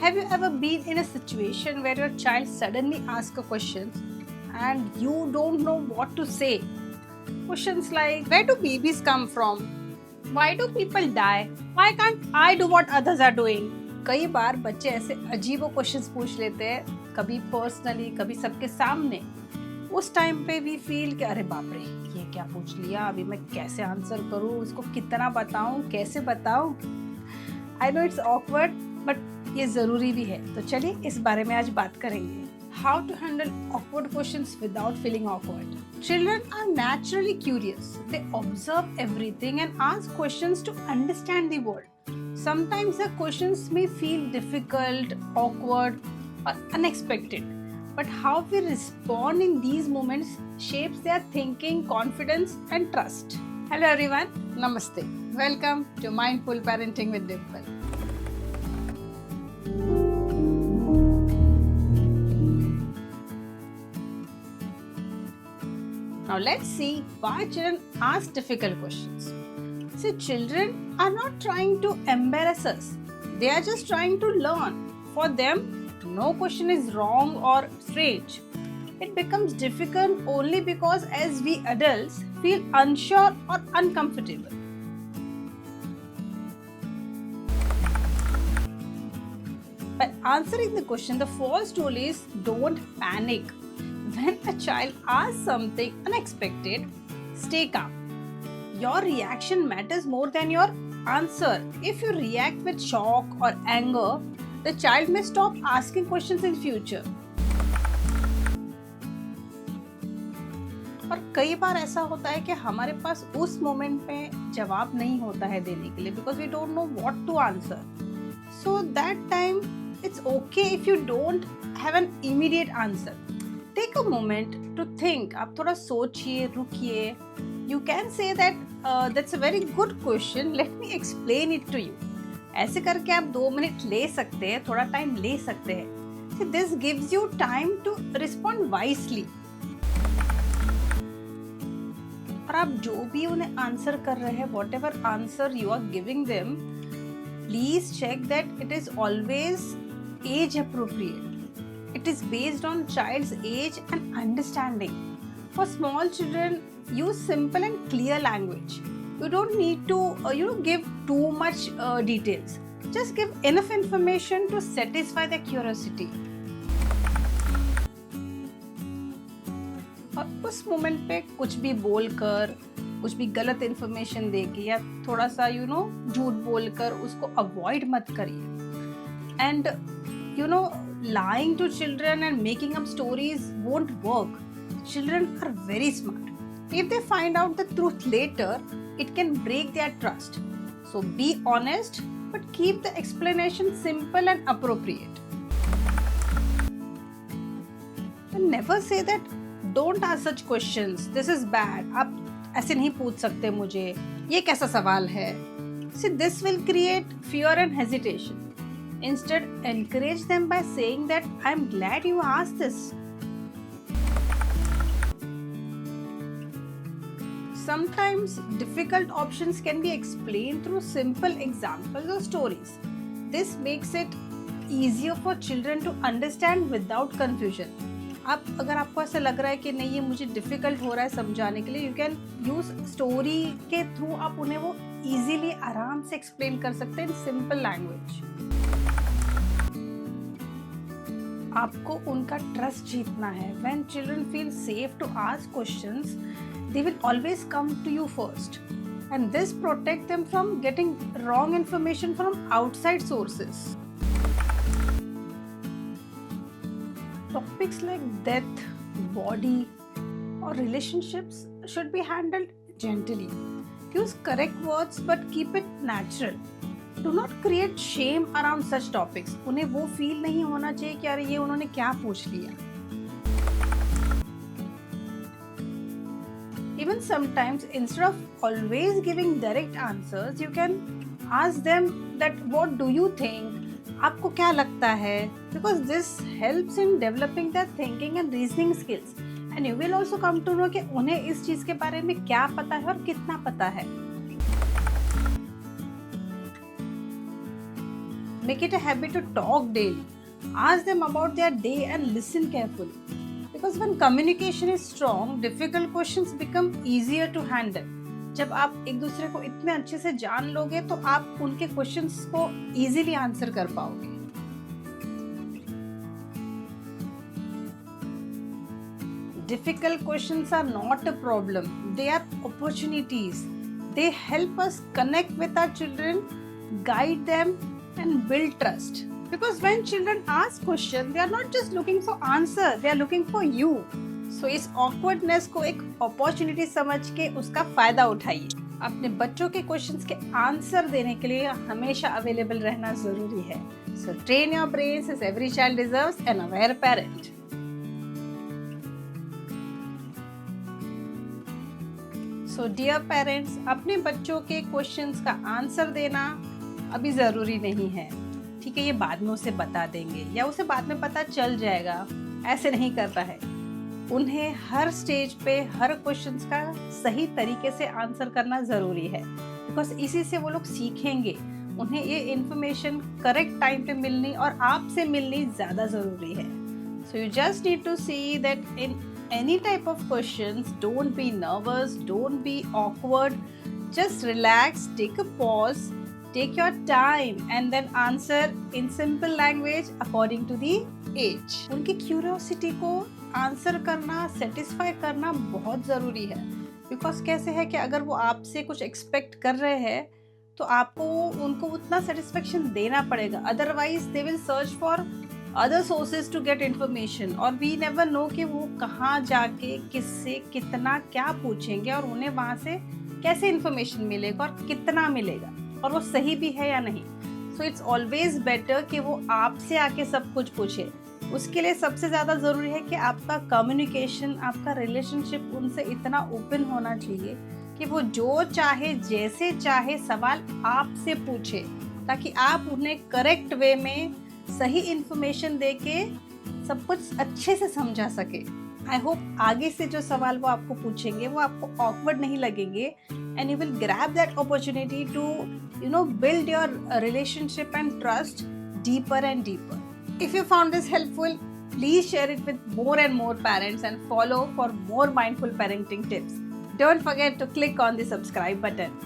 Have you ever been in a situation where your child suddenly asks a question and you don't know what to say? Questions like, where do babies come from? Why do people die? Why can't I do what others are doing? कई बार बच्चे ऐसे अजीब questions पूछ लेते हैं, कभी personally, कभी सबके सामने. उस टाइम पे भी फील कि अरे बाप रे, ये क्या पूछ लिया, अभी मैं कैसे आंसर करूँ, इसको कितना बताऊँ, कैसे बताऊँ. I know it's awkward, but ये ज़रूरी भी है. तो चलिए इस बारे में आज बात करेंगे. How to handle awkward questions without feeling awkward. Children are naturally curious. They observe everything and ask questions to understand the world. Sometimes the questions may feel difficult, awkward, or unexpected. But how we respond in these moments shapes their thinking, confidence, and trust. Hello everyone, Namaste. Welcome to Mindful Parenting with Dimple. Now let's see why children ask difficult questions. See, children are not trying to embarrass us. They are just trying to learn. For them, no question is wrong or strange. It becomes difficult only because as we adults feel unsure or uncomfortable. By answering the question, the first rule is don't panic. When a child asks something unexpected, stay calm. Your reaction matters more than your answer. If you react with shock or anger, the child may stop asking questions in future. और कई बार ऐसा होता है कि हमारे पास उस moment पे जवाब नहीं होता है देने के लिए because we don't know what to answer. So that time it's okay if you don't have an immediate answer. Take a moment to think. आप थोड़ा सोचिए, रुकिए. You can say that that's a very good question. Let me explain it to you. ऐसे करके आप 2 minute ले सकते हैं, थोड़ा टाइम ले सकते हैं. So this gives you time to respond wisely. और आप जो भी उन्हें आंसर कर रहे हैं, whatever answer you are giving them, please check that it is always age appropriate. It is based on child's age and understanding. For small children, use simple and clear language. You don't need to give too much details. Just give enough information to satisfy their curiosity. और उस moment पे कुछ भी बोलकर, कुछ भी गलत information देके या थोड़ा सा झूठ बोलकर उसको अवॉइड मत करिए. And lying to children and making up stories won't work. Children are very smart. If they find out the truth later, it can break their trust. So be honest, but keep the explanation simple and appropriate. And never say that don't ask such questions. This is bad. आप ऐसे नहीं पूछ सकते मुझे. ये कैसा सवाल है? See, this will create fear and hesitation. Instead, encourage them by saying that I'm glad you asked this. Sometimes difficult options can be explained through simple examples or stories. This makes it easier for children to understand without confusion. अगर आपको ऐसा लग रहा है कि नहीं ये मुझे डिफिकल्ट हो रहा है समझाने के लिए, यू कैन यूज स्टोरी के थ्रू आप उन्हें वो इजीली आराम से एक्सप्लेन कर सकते हैं इन सिंपल लैंग्वेज. आपको उनका ट्रस्ट जीतना है. When children feel safe to ask questions, they will always come to you first. And this protects them from getting wrong information from outside sources. Topics like death, body, or relationships should be handled gently. Use correct words but keep it natural. Do not create shame around such topics. उन्हें वो feel नहीं होना चाहिए कि अरे ये उन्होंने क्या पूछ लिया. Even sometimes, instead of always giving direct answers, you can ask them that what do you think? आपको क्या लगता है? Because this helps in developing their thinking and reasoning skills. And you will also come to know कि उन्हें इस चीज़ के बारे में क्या पता है और कितना पता है. Make it a habit to talk daily. Ask them about their day and listen carefully. Because when communication is strong, difficult questions become easier to handle. जब आप एक दूसरे को इतने अच्छे से जान लोगे तो आप उनके क्वेश्चंस को इजीली आंसर कर पाओगे. Difficult questions are not a problem. They are opportunities. They help us connect with our children, guide them, and build trust. Because when children ask questions, they are not just looking for answer, they are looking for you. So इस awkwardness को एक opportunity समझ के उसका फायदा उठाइए. अपने बच्चों के क्वेश्चंस के आंसर देने के लिए हमेशा अवेलेबल रहना जरूरी है. So train your brains as every child deserves an aware parent. So dear parents, अपने बच्चों के क्वेश्चंस का आंसर देना अभी ज़रूरी नहीं है. ठीक है, ये बाद में उसे बता देंगे या उसे बाद में पता चल जाएगा, ऐसे नहीं करना है. उन्हें हर स्टेज पे हर क्वेश्चंस का सही तरीके से आंसर करना ज़रूरी है. बिकॉज इसी से वो लोग सीखेंगे. उन्हें ये इन्फॉर्मेशन करेक्ट टाइम पे मिलनी और आपसे मिलनी ज़्यादा ज़रूरी है. So you just need to see that in any type of questions, don't be nervous, don't be awkward, just relax, take a pause, take your time and then answer in simple language according to the age. उनकी curiosity को answer करना, satisfy करना बहुत ज़रूरी है. Because कैसे है कि अगर वो आपसे कुछ एक्सपेक्ट कर रहे हैं तो आपको उनको उतना सेटिस्फेक्शन देना पड़ेगा. Otherwise they will search for other sources to get information और we never know कि वो कहाँ जाके किससे कितना क्या पूछेंगे और उन्हें वहाँ से कैसे information मिलेगा और कितना मिलेगा और वो सही भी है या नहीं. So it's always better कि वो आपसे आके सब कुछ पूछे. उसके लिए सबसे ज़्यादा ज़रूरी है कि आपका कम्युनिकेशन, आपका रिलेशनशिप उनसे इतना ओपन होना चाहिए कि वो जो चाहे जैसे चाहे सवाल आपसे पूछे, ताकि आप उन्हें करेक्ट वे में सही इन्फॉर्मेशन देके सब कुछ अच्छे से समझा सके. आई होप आगे से जो सवाल वो आपको पूछेंगे वो आपको ऑकवर्ड नहीं लगेंगे and you will grab that opportunity to build your relationship and trust deeper and deeper. If you found this helpful, please share it with more and more parents and follow for more mindful parenting tips. Don't forget to click on the subscribe button.